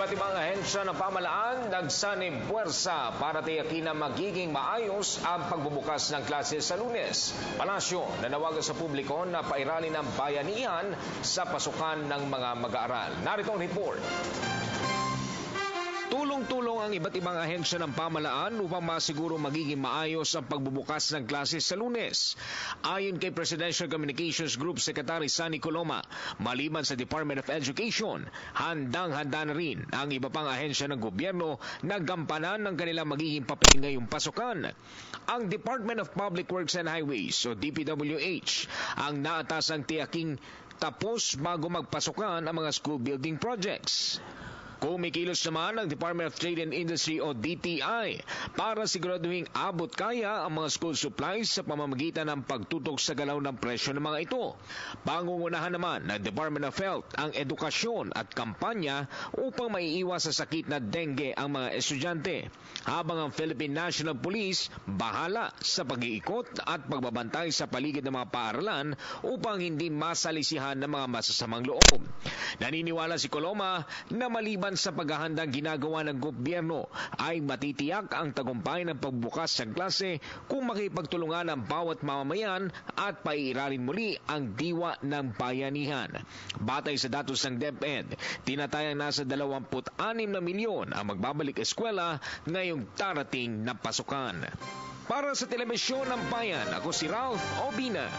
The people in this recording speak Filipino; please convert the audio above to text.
Iba't ibang ahensya ng pamahalaan nagsanib puwersa para tiyakin na magiging maayos ang pagbubukas ng klase sa Lunes. Palasyo nanawagan sa publiko na pairalin ang bayanihan sa pasukan ng mga mag-aaral. Narito ang report. Tulong-tulong ang iba't ibang ahensya ng pamahalaan upang masiguro magiging maayos ang pagbubukas ng klase sa Lunes. Ayon kay Presidential Communications Group Secretary Sunny Coloma, maliban sa Department of Education, handang-handa na rin ang iba pang ahensya ng gobyerno na gampanan ng kanilang magiging papel ngayong pasukan. Ang Department of Public Works and Highways o DPWH ang naatasang tiyaking tapos bago magpasukan ang mga school building projects. Kumikilos naman ang Department of Trade and Industry o DTI para siguraduhing abot kaya ang mga school supplies sa pamamagitan ng pagtutok sa galaw ng presyo ng mga ito. Pangungunahan naman ng Department of Health ang edukasyon at kampanya upang maiiwas sa sakit na dengue ang mga estudyante. Habang ang Philippine National Police bahala sa pag-iikot at pagbabantay sa paligid ng mga paaralan upang hindi masalisihan ng mga masasamang loob. Naniniwala si Coloma na maliban sa paghahandang ginagawa ng gobyerno ay matitiyak ang tagumpay ng pagbukas ng klase kung makipagtulungan ang bawat mamamayan at paiiralin muli ang diwa ng bayanihan. Batay sa datos ng DepEd, tinatayang nasa 26 na milyon ang magbabalik eskwela ngayong darating na pasukan. Para sa Telebisyon ng Bayan, ako si Ralph Obina.